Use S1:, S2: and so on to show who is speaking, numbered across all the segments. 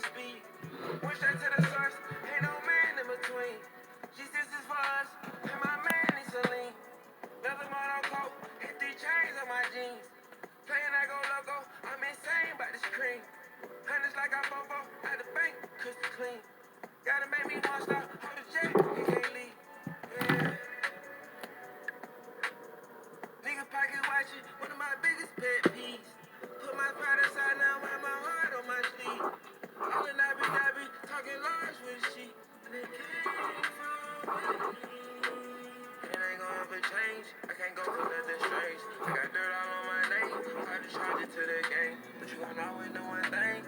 S1: speed. Went straight to the source, ain't no man in between. Jesus is for us, and my man is Celine. Leather mono coat, hit 3 chains on my jeans. Playing I go loco, I'm insane by the screen. Hundreds like I fofo, at the bank, crystal clean. Gotta make me one stop, hold the jet, he can't leave. Yeah. Nigga pocket watching, one of my biggest pet peeves. Put my pride aside now, wear my heart on my sleeve. All in I be talking large with she. And it came from me. It ain't gonna ever change. I can't go for nothing strange. I got dirt all on my name. I just charge it to the game. But you gon' always know one thing.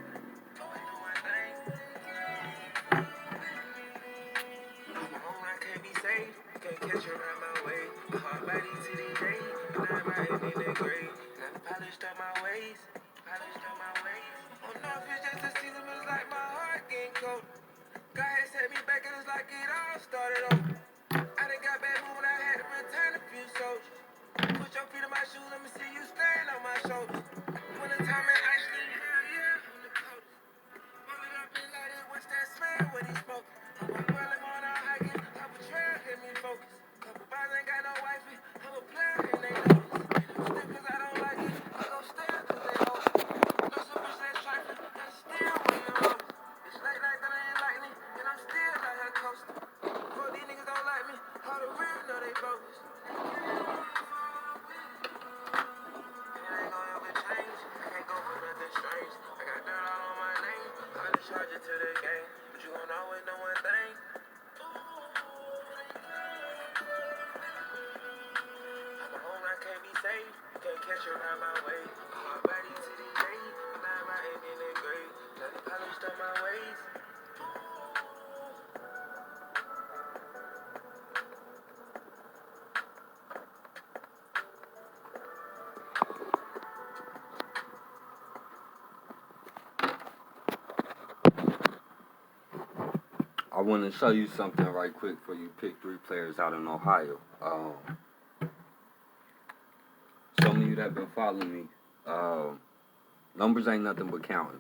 S1: Always know one thing. On my own, I can't be saved. Can't catch her around my way. A hard body to the day. And I'm riding in the grave. Gotta polish up my ways. Polish up my ways. Don't know if it's just a season, but it's like my heart getting cold. God had set me back and it's like it all started over. I done got back moving, I had to return a few soldiers. Put your feet in my shoes, let me see you stand on my shoulders. When the time in Iceland, hell yeah, I'm the coldest. Roll it up and light it, what's that smell when he smoking? I'm a early morning hiking, top of trail, hit me focus. Couple bars ain't got no wifey, I'm a player and they know this. Still cause I don't like it, I go stare cause they hold it. No super shit trifling, that's still when you roll it. It's late like that ain't lightning, and I'm still out here coasting. Before these niggas don't like me, all the real know they bogus. It ain't gonna ever change. I can't go for nothing strange. I got dirt all on my name. I just charge it to the game. But you gon' always know one thing. On my own, I can't be saved. Can't catch her around my way. My body to the day. And I'm riding in the grave. Gotta polish up my ways.
S2: I want to show you something right quick for you pick 3 players out in Ohio. Some of you that been following me, numbers ain't nothing but counting.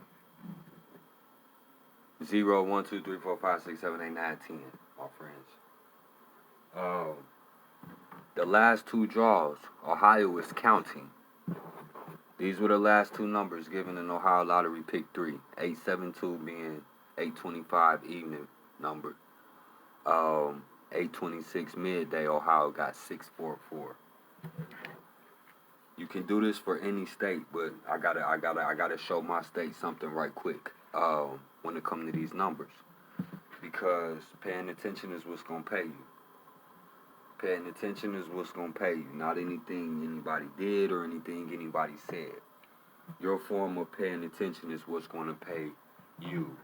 S2: 0, 1, 2, 3, 4, 5, 6, 7, 8, 9, 10, my friends. The last 2 draws, Ohio is counting. These were the last 2 numbers given in Ohio Lottery Pick 3. 872 being 825 evening number. 826 midday, Ohio got 644. You can do this for any state, but I gotta show my state something right quick. When it comes to these numbers, because paying attention is what's gonna pay you. Paying attention is what's gonna pay you, not anything anybody did or anything anybody said. Your form of paying attention is what's gonna pay you.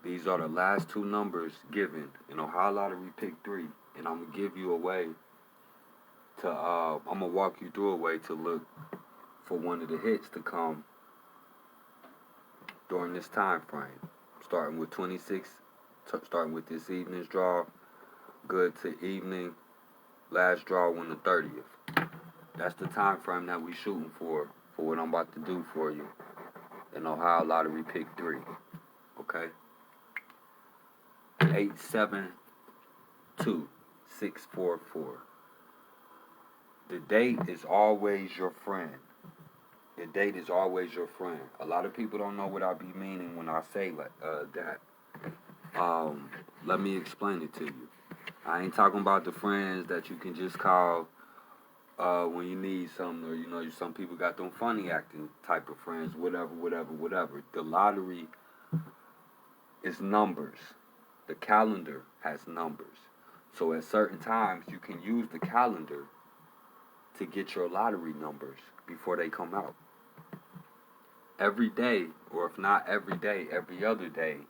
S2: These are the last 2 numbers given in Ohio Lottery Pick 3, and I'm gonna give you a way to, I'm gonna walk you through a way to look for one of the hits to come during this time frame. Starting with 26, starting with this evening's draw, good to evening, last draw on the 30th. That's the time frame that we shooting for what I'm about to do for you in Ohio Lottery Pick 3. Okay? 872-644. The date is always your friend. The date is always your friend. A lot of people don't know what I be meaning when I say that. Let me explain it to you. I ain't talking about the friends that you can just call when you need something, or some people got them funny acting type of friends, whatever. The lottery is numbers. The calendar has numbers. So at certain times you can use the calendar to get your lottery numbers before they come out. Every day, or if not every day, every other day,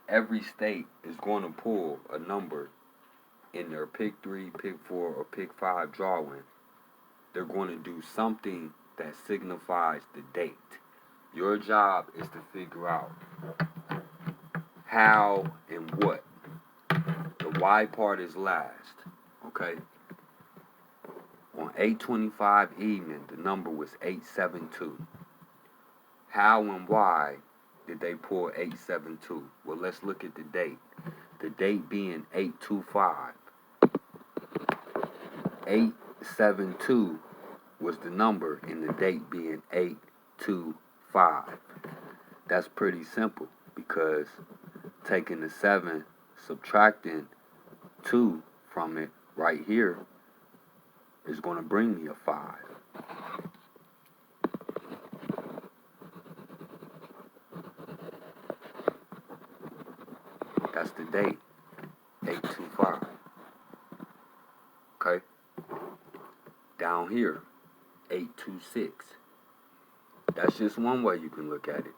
S2: every state is going to pull a number in their pick 3, pick 4, or pick 5 drawing. They're going to do something that signifies the date. Your job is to figure out how and what. The why part is last, okay? On 8/25 evening, the number was 872. How and why did they pull 872? Well, let's look at the date. The date being 825. 872 was the number, and the date being 825. That's pretty simple, because taking the 7, subtracting 2 from it right here is going to bring me a 5. That's the date, 825. Okay? Down here, 826. That's just one way you can look at it.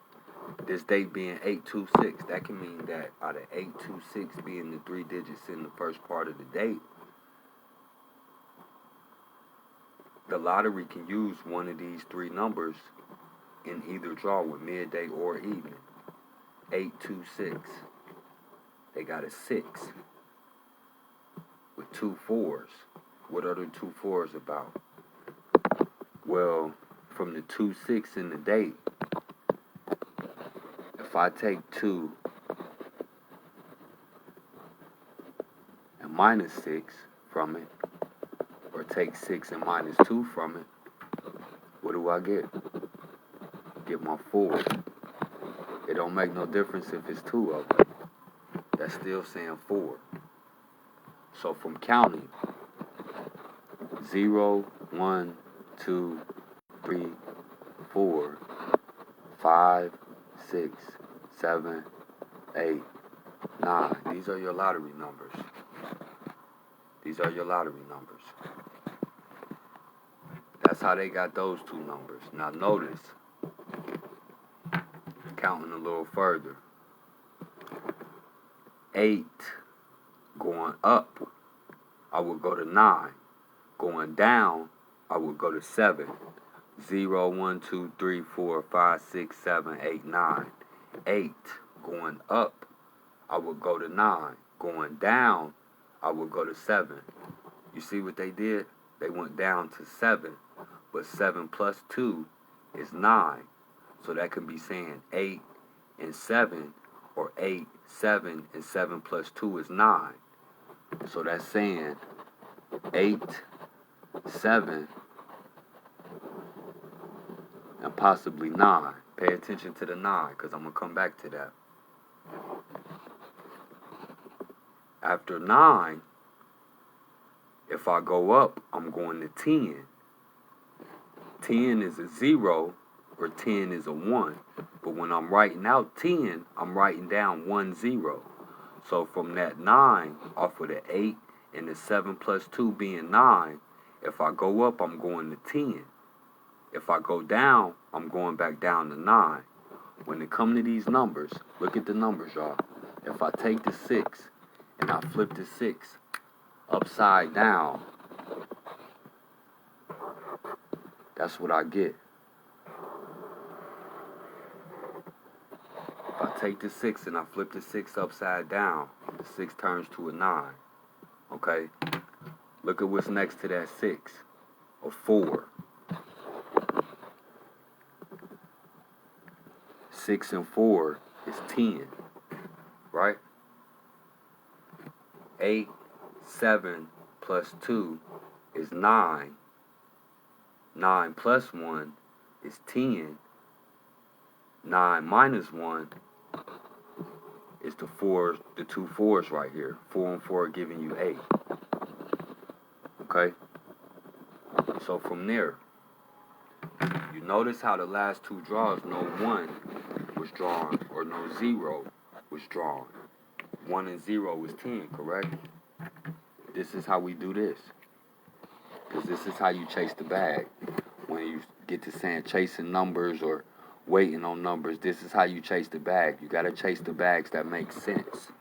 S2: This date being 826, that can mean that out of 826 being the 3 digits in the first part of the date, the lottery can use one of these 3 numbers in either draw with midday or evening. 826. They got a 6 with 2 4s. What are the 2 4s about? Well, from the 2 6 in the date, if I take 2 and minus 6 from it, or take 6 and minus 2 from it, what do I get? Get my 4. It don't make no difference if it's 2 of them. That's still saying 4. So from counting 0, 1, 2, 3, 4, 5, 6, 7, 8, 9. These are your lottery numbers. These are your lottery numbers. That's how they got those 2 numbers. Now notice, counting a little further. 8 going up, I would go to 9. Going down, I would go to 7. 0, 1, 2, 3, 4, 5, 6, 7, 8, 9. 8 going up, I would go to 9. Going down, I would go to 7. You see what they did? They went down to 7. But 7 plus 2 is 9. So that can be saying 8 and 7, or 8, 7, and 7 plus 2 is 9. So that's saying 8, 7, and possibly 9. Pay attention to the 9, because I'm going to come back to that. After 9, if I go up, I'm going to 10. 10 is a 0, or 10 is a 1. But when I'm writing out 10, I'm writing down 1 0. So from that 9, off of the 8 and the 7 plus 2 being 9, if I go up, I'm going to 10. If I go down, I'm going back down to 9. When it comes to these numbers, look at the numbers, y'all. If I take the 6 and I flip the 6 upside down, that's what I get. If I take the 6 and I flip the 6 upside down, the 6 turns to a 9. Okay? Look at what's next to that 6. A 4. 6 and 4 is 10. Right? 8, 7 plus 2 is 9. 9 plus 1 is 10. 9 minus 1 is the 2 4s right here. 4 and 4 giving you 8. Okay? So from there, you notice how the last 2 draws, no 1 was drawn, or no 0 was drawn. 1 and 0 is 10, correct? This is how we do this. Because this is how you chase the bag. When you get to saying chasing numbers or waiting on numbers, this is how you chase the bag. You got to chase the bags that make sense.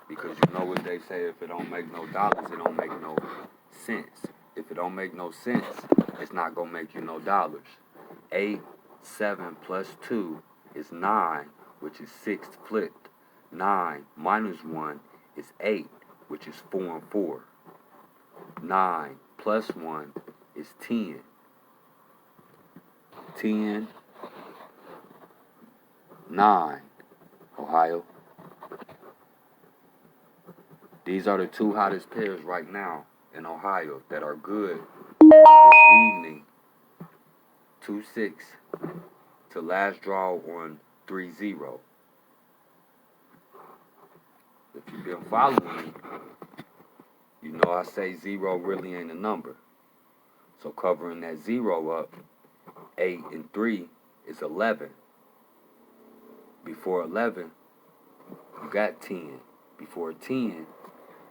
S2: Because you know what they say, if it don't make no dollars, it don't make no sense. If it don't make no sense, it's not going to make you no dollars. 8, 7 plus 2 is 9, which is 6 flipped. 9 minus 1 is 8, which is 4 and 4. 9 plus 1 is 10. 10 9, Ohio. These are the two hottest pairs right now in Ohio that are good this evening. 2-6 to last draw on 3-0. If you've been following me, you know I say 0 really ain't a number. So covering that 0 up, 8 and 3 is 11. Before 11, you got 10. Before 10,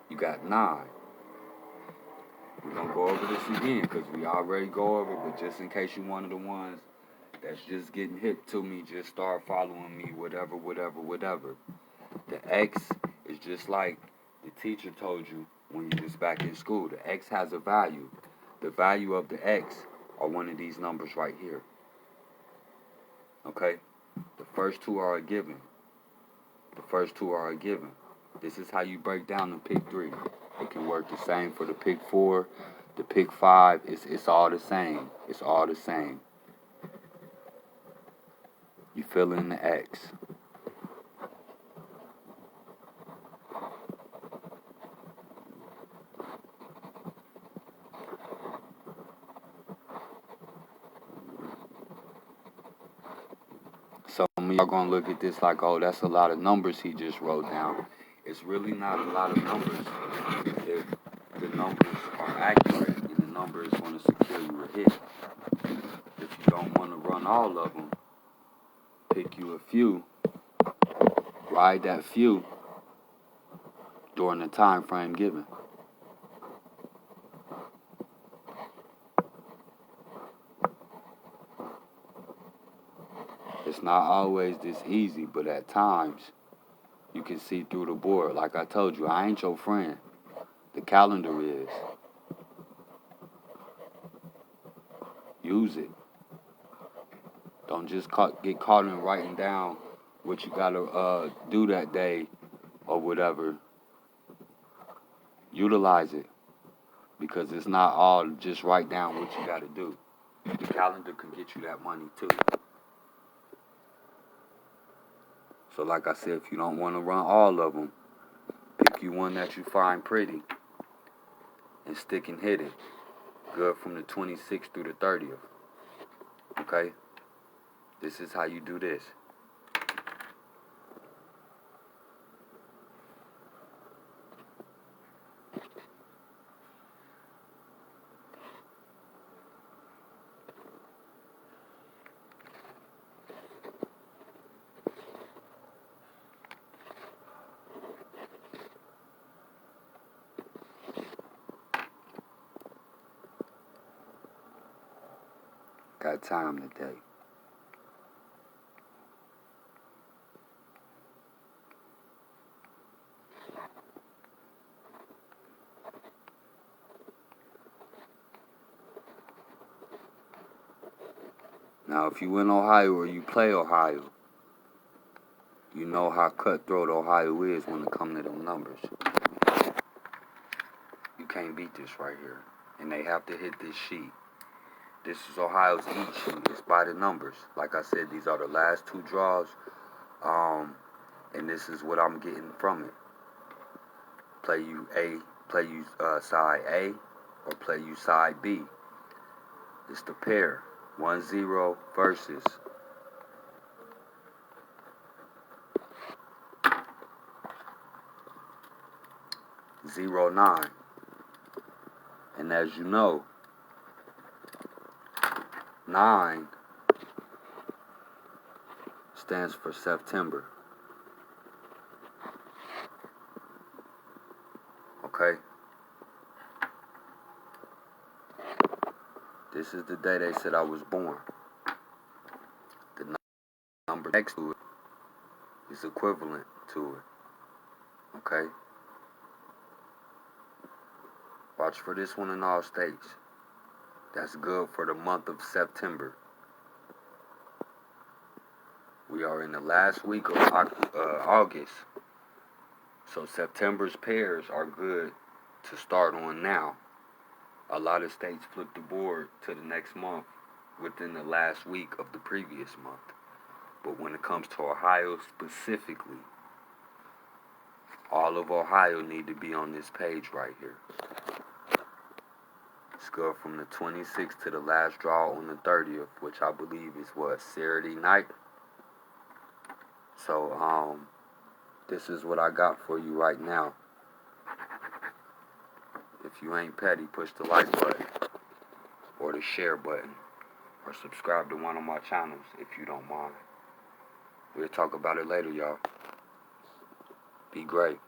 S2: you got 9. We're going to go over this again because we already go over it, but just in case you're one of the ones that's just getting hit to me, just start following me, whatever. The X is just like the teacher told you when you was back in school. The X has a value. The value of the X are one of these numbers right here. Okay? The first two are a given. This is how you break down the pick 3. It can work the same for the pick 4, the pick 5. It's all the same. You fill in the X. Some of y'all gonna look at this like, oh, that's a lot of numbers he just wrote down. It's really not a lot of numbers if the numbers are accurate and the number is going to secure you a hit. If you don't want to run all of them, pick you a few, ride that few during the time frame given. It's not always this easy, but at times you can see through the board. Like I told you, I ain't your friend. The calendar is. Use it. Don't just get caught in writing down what you gotta do that day or whatever. Utilize it, because it's not all just write down what you gotta do. The calendar can get you that money too. So like I said, if you don't want to run all of them, pick you one that you find pretty and stick and hit it. Good from the 26th through the 30th. Okay? This is how you do this. Got time today. Now, if you in Ohio or you play Ohio, you know how cutthroat Ohio is when it comes to them numbers. You can't beat this right here. And they have to hit this sheet. This is Ohio's eat sheet. It's by the numbers. Like I said, these are the last 2 draws. And this is what I'm getting from it. Play you side A or play you side B. It's the pair. 1-0 versus 0-9. And as you know, 9 stands for September. Okay? This is the day they said I was born. The number next to it is equivalent to it. Okay? Watch for this one in all states. That's good for the month of September. We are in the last week of August. So September's pairs are good to start on now. A lot of states flip the board to the next month within the last week of the previous month. But when it comes to Ohio specifically, all of Ohio need to be on this page right here. Let's go from the 26th to the last draw on the 30th, which I believe is what, Saturday night? So, this is what I got for you right now. If you ain't petty, push the like button or the share button or subscribe to one of my channels if you don't mind. We'll talk about it later, y'all. Be great.